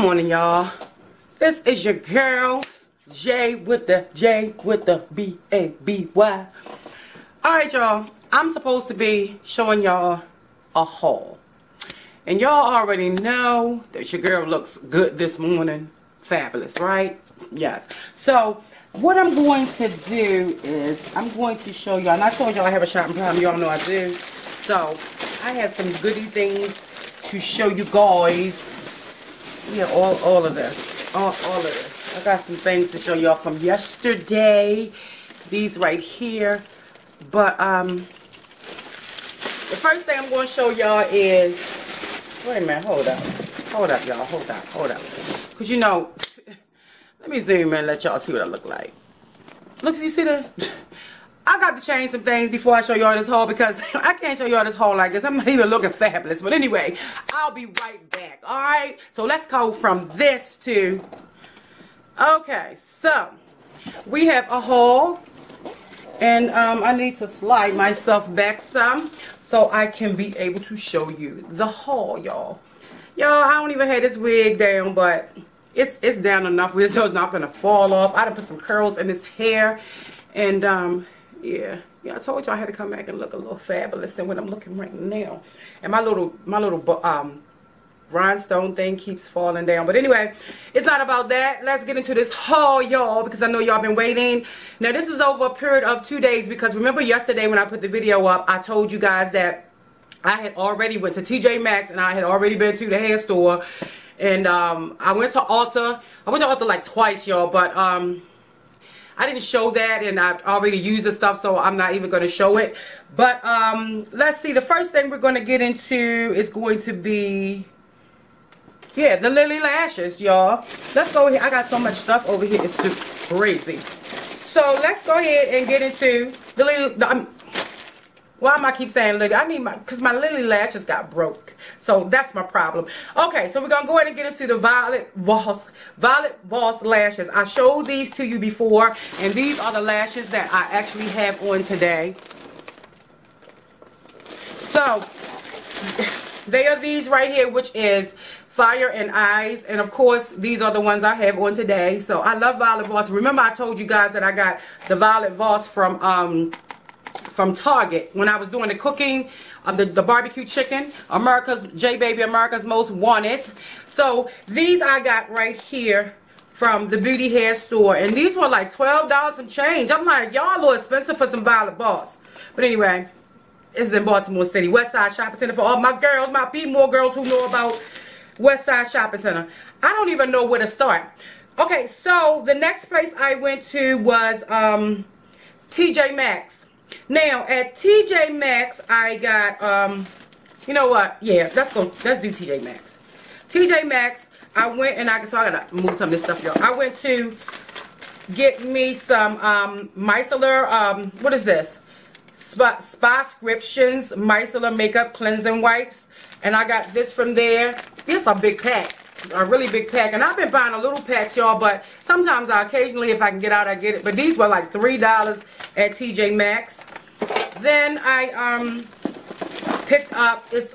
morning, y'all. This is your girl, J with the B-A-B-Y. Alright, y'all. I'm supposed to be showing y'all a haul. And y'all already know that your girl looks good this morning. Fabulous, right? Yes. So, what I'm going to do is, I'm going to show y'all, and I told y'all I have a shopping problem. Y'all know I do. So, I have some goodie things to show you guys. Yeah, all of this. All of this. I got some things to show y'all from yesterday. These right here. But, the first thing I'm going to show y'all is, wait a minute, hold up. Hold up, y'all. Hold up. Because, you know, let me zoom in and let y'all see what I look like. Look, you see that? I got to change some things before I show y'all this haul because I can't show y'all this haul like this. I'm not even looking fabulous. But anyway, I'll be right back. Alright? So let's go from this to... Okay, so we have a haul. And I need to slide myself back some so I can be able to show you the haul, y'all. Y'all, I don't even have this wig down, but it's down enough where it's not going to fall off. I done put some curls in this hair. And, yeah, I told you I had to come back and look a little fabulous than what I'm looking right now. And my little rhinestone thing keeps falling down. But anyway, it's not about that. Let's get into this haul, y'all, because I know y'all been waiting. Now, this is over a period of 2 days because remember yesterday when I put the video up, I told you guys that I had already went to TJ Maxx and I had already been to the hair store. And I went to Ulta. I went to Ulta like twice, y'all, but I didn't show that, and I already used the stuff, so I'm not even going to show it. But let's see. The first thing we're going to get into is going to be, yeah, the Lilly Lashes, y'all. Let's go ahead. I got so much stuff over here. It's just crazy. So let's go ahead and get into the Lilly. Why am I keep saying Lilly? I need because my Lilly Lashes got broke. So that's my problem. Okay, so we're going to go ahead and get into the Violet Voss lashes. I showed these to you before, and these are the lashes that I actually have on today. So, they are these right here, which is Fire and Eyes, and of course, these are the ones I have on today. So, I love Violet Voss. Remember, I told you guys that I got the Violet Voss from Target when I was doing the cooking, the barbecue chicken, America's Most Wanted. So these I got right here from the beauty hair store, and these were like $12 some change. I'm like, y'all a little expensive for some Violet Voss. But anyway, this is in Baltimore City, West Side Shopping Center for all my girls, my female girls who know about West Side Shopping Center. I don't even know where to start. Okay, so the next place I went to was TJ Maxx. Now, at TJ Maxx, I got, you know what? Yeah, let's do TJ Maxx. TJ Maxx, I went and I gotta move some of this stuff, y'all. I went to get me some, micellar, what is this? Spa-scriptions micellar makeup cleansing wipes. And I got this from there. It's a big pack. A really big pack, and I've been buying a little packs, y'all, but sometimes occasionally if I can get out I get it, but these were like $3 at TJ Maxx. Then I picked up it's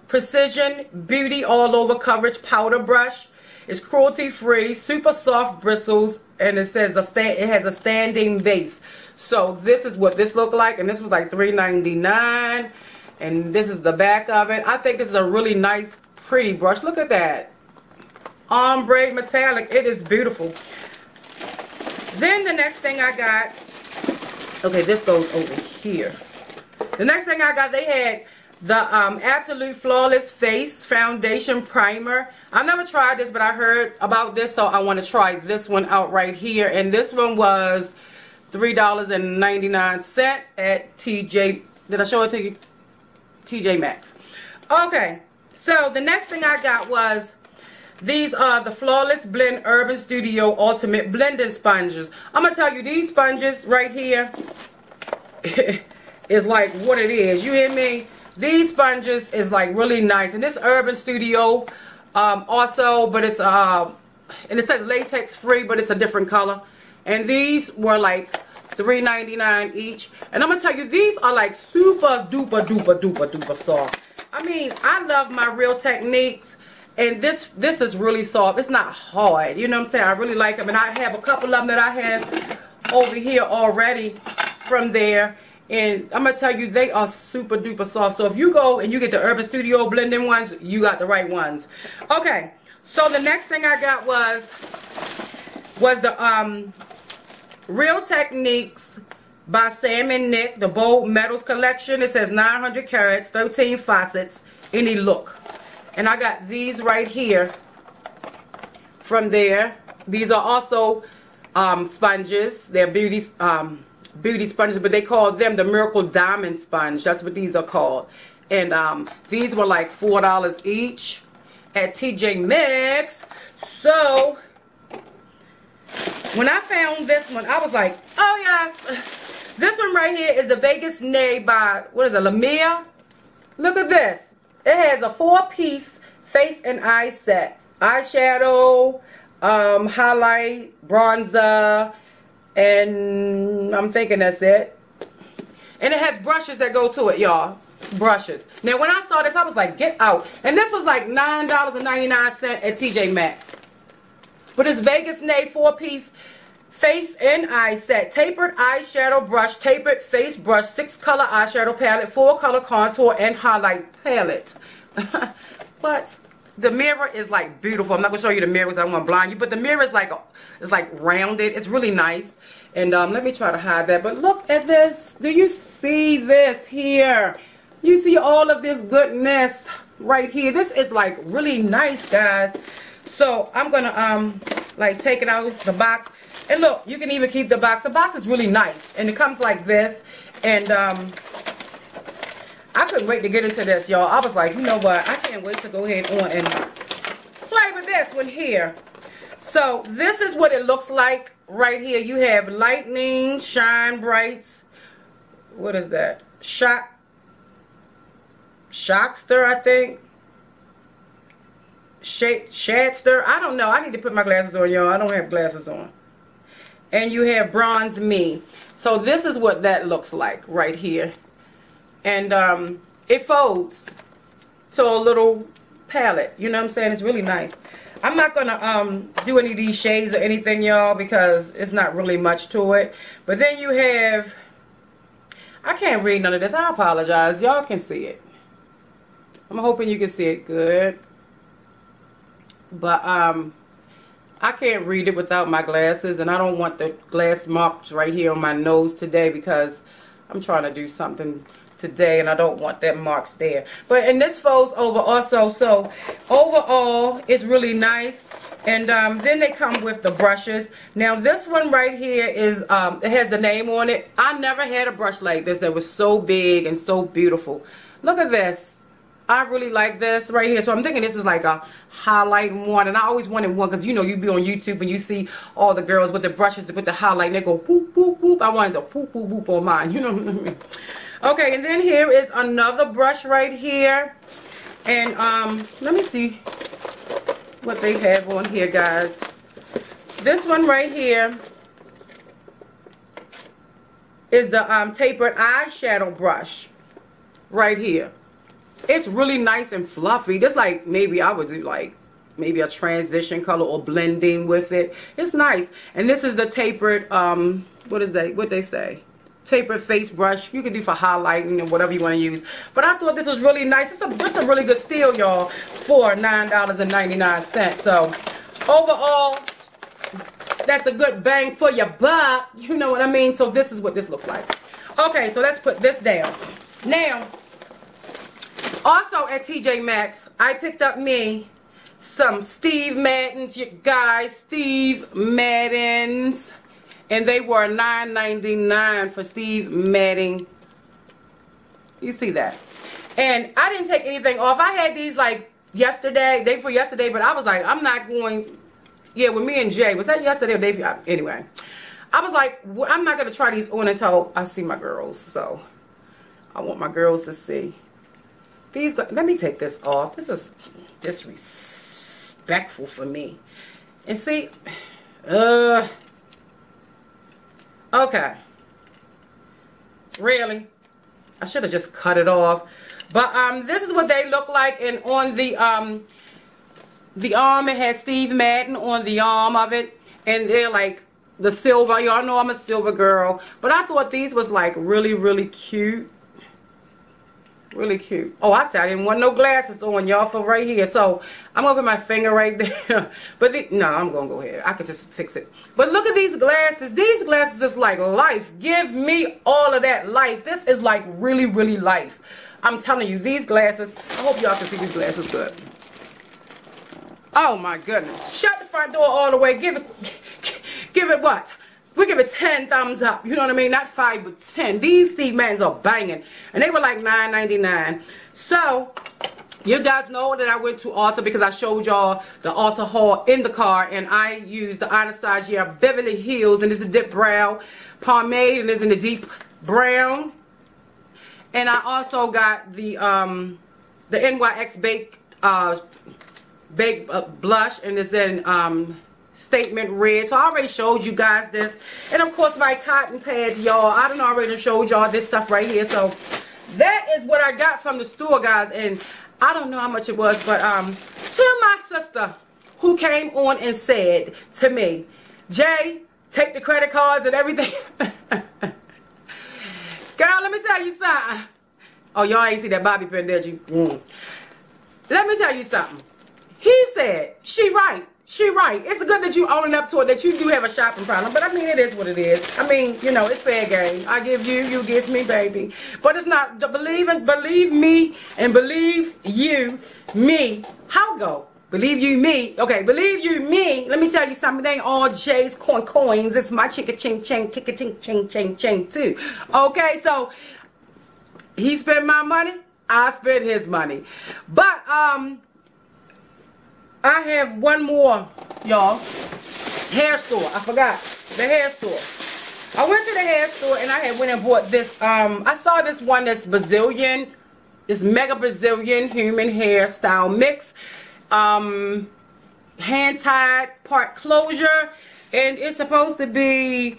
Precision Beauty All Over Coverage Powder Brush. It's cruelty free, super soft bristles, and it says it has a standing base. So this is what this looked like, and this was like $3.99, and this is the back of it. I think this is a really nice pretty brush. Look at that. Ombre metallic. It is beautiful. Then the next thing I got, okay, this goes over here. The next thing I got, they had the Absolute Flawless Face Foundation Primer. I've never tried this, but I heard about this, so I want to try this one out right here. And this one was $3.99 at TJ. Did I show it to you? TJ Maxx. Okay, so the next thing I got was these are the Flawless Blend Urban Studio Ultimate Blending Sponges. I'm going to tell you, these sponges right here is like what it is. You hear me? These sponges is like really nice. And this Urban Studio also, but it's, and it says latex free, but it's a different color. And these were like $3.99 each. And I'm going to tell you, these are like super duper duper duper duper soft. I mean, I love my Real Techniques. And this is really soft. It's not hard. You know what I'm saying? I really like them. And I have a couple of them that I have over here already from there. And I'm going to tell you, they are super duper soft. So if you go and you get the Urban Studio blending ones, you got the right ones. Okay. So the next thing I got was the Real Techniques by Sam and Nick, the Bold Metals collection. It says 900 carats, 13 faucets, any look. And I got these right here from there. These are also sponges. They're beauty sponges, but they call them the Miracle Diamond Sponge. That's what these are called. And these were like $4 each at TJ Maxx. So when I found this one, I was like, oh yes. This one right here is the Vegas Nay by, what is it, Lamia? Look at this. It has a 4-piece face and eye set. Eyeshadow, highlight, bronzer, and I'm thinking that's it. And it has brushes that go to it, y'all. Brushes. Now, when I saw this, I was like, get out. And this was like $9.99 at TJ Maxx. But it's Vegas Nay 4-piece face and eye set. Tapered eyeshadow brush, tapered face brush, 6-color eyeshadow palette, 4-color contour, and highlight palette. But the mirror is like beautiful. I'm not going to show you the mirror because I don't want to blind you. But the mirror is like, it's like rounded. It's really nice. And let me try to hide that. But look at this. Do you see this here? You see all of this goodness right here. This is like really nice, guys. So I'm going to like take it out of the box. And look, you can even keep the box. The box is really nice. And it comes like this. And I couldn't wait to get into this, y'all. I was like, you know what? I can't wait to go ahead on and play with this one here. So this is what it looks like right here. You have Lightning, Shine Brights. What is that? Shockster, I think. Shadster. I don't know. I need to put my glasses on, y'all. I don't have glasses on. And you have Bronze Me. So this is what that looks like right here. And it folds to a little palette. You know what I'm saying? It's really nice. I'm not going to do any of these shades or anything, y'all, because it's not really much to it. But then you have, I can't read none of this. I apologize. Y'all can see it. I'm hoping you can see it good. But I can't read it without my glasses. And I don't want the glass marks right here on my nose today because I'm trying to do something today and I don't want that marks there. But and this folds over also. So overall it's really nice. And then they come with the brushes. Now this one right here is it has the name on it. I never had a brush like this that was so big and so beautiful. Look at this. I really like this right here. So I'm thinking this is like a highlighting one. And I always wanted one because, you know, you be on YouTube and you see all the girls with the brushes with the highlight. And they go, whoop, whoop, whoop. I wanted to whoop, whoop, whoop on mine. You know what I mean? Okay, and then here is another brush right here. And let me see what they have on here, guys. This one right here is the tapered eyeshadow brush right here. It's really nice and fluffy. Just like maybe I would do like maybe a transition color or blending with it. It's nice. And this is the tapered, what is that? What they say? Tapered face brush. You can do for highlighting and whatever you want to use. But I thought this was really nice. It's a really good steal, y'all, for $9.99. So overall, that's a good bang for your buck. You know what I mean? So this is what this looks like. Okay, so let's put this down. Now, also at TJ Maxx, I picked up me some Steve Maddens, you guys, Steve Maddens. And they were $9.99 for Steve Madden. You see that? And I didn't take anything off. I had these like yesterday, day before yesterday, but I was like, I'm not going, yeah, with me and Jay. Was that yesterday or day before? Anyway. I was like, I'm not going to try these on until I see my girls. So, I want my girls to see. These, let me take this off. This is disrespectful for me. And see, okay. Really? I should have just cut it off. But this is what they look like. And on the the arm. It had Steve Madden on the arm of it. And they're like the silver. Y'all know I'm a silver girl. But I thought these was like really, really cute. Really cute. Oh, I said I didn't want no glasses on, y'all, for right here. So I'm going to put my finger right there. But no, I'm going to go ahead. I could just fix it. But look at these glasses. These glasses is like life. Give me all of that life. This is like really, really life. I'm telling you, these glasses. I hope y'all can see these glasses good. Oh, my goodness. Shut the front door all the way. Give it what? We give it 10 thumbs up. You know what I mean? Not 5, but 10. These Steve Maddens are banging. And they were like $9.99. So, you guys know that I went to Ulta because I showed y'all the Ulta haul in the car. And I used the Anastasia Beverly Hills. And this is Dip Brow Pomade. And this is in the deep brown. And I also got the NYX Baked blush. And it's in Statement Red. So I already showed you guys this. And of course my cotton pads, y'all. I done already showed y'all this stuff right here. So that is what I got from the store, guys. And I don't know how much it was, but to my sister who came on and said to me, Jay, take the credit cards and everything. Girl, let me tell you something. Oh, y'all ain't see that Bobby pin, did you? Let me tell you something. He said, she right. She right. It's good that you owning up to it, that you do have a shopping problem. But I mean, it is what it is. I mean, you know, it's fair game. I give you, you give me, baby. But it's not, believe me and believe you me. How go? Believe you me. Okay, believe you me. Let me tell you something. They ain't all Jay's coins. It's my chicka ching ching, kicka ching ching ching ching too. Okay, so he spent my money. I spent his money. But, I have one more, y'all. Hair store. I forgot. The hair store. I went to the hair store and I had went and bought this. I saw this one that's Brazilian. This Mega Brazilian Human Hairstyle Mix. Hand tied, part closure. And it's supposed to be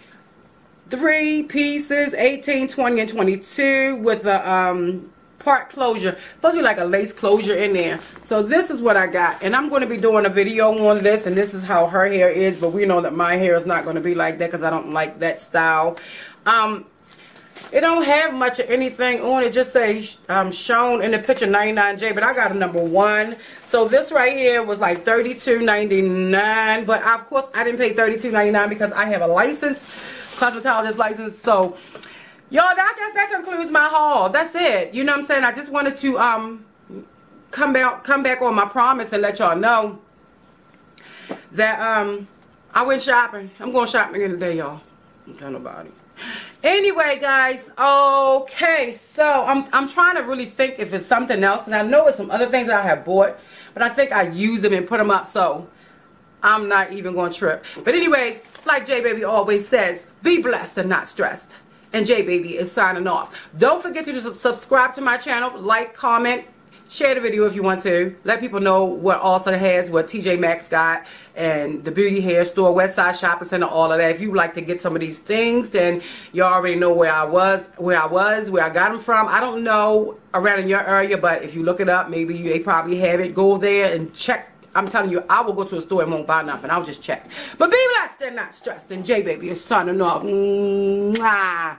3 pieces, 18, 20, and 22 with a part closure. Supposed to be like a lace closure in there. So this is what I got. And I'm going to be doing a video on this. And this is how her hair is. But we know that my hair is not going to be like that because I don't like that style. It don't have much of anything on it. Just say shown in the picture 99J. But I got a number 1. So this right here was like $32.99. But of course I didn't pay $32.99 because I have a license. Cosmetologist license. So y'all, I guess that concludes my haul. That's it. You know what I'm saying? I just wanted to come back on my promise and let y'all know that I went shopping. I'm going shopping again today, y'all. Don't tell nobody. Anyway, guys. Okay, so I'm trying to really think if it's something else because I know it's some other things that I have bought, but I think I use them and put them up, so I'm not even going to trip. But anyway, like J Baby always says, be blessed and not stressed. And J Baby is signing off. Don't forget to just subscribe to my channel, like, comment, share the video if you want to. Let people know what Ulta has, what TJ Maxx got, and the beauty hair store, Westside Shopping Center, all of that. If you like to get some of these things, then you already know where I got them from. I don't know around in your area, but if you look it up, maybe they probably have it. Go there and check. I'm telling you, I will go to a store and won't buy nothing. I'll just check. But be blessed and not stressed. And J Baby is signing off. Mwah.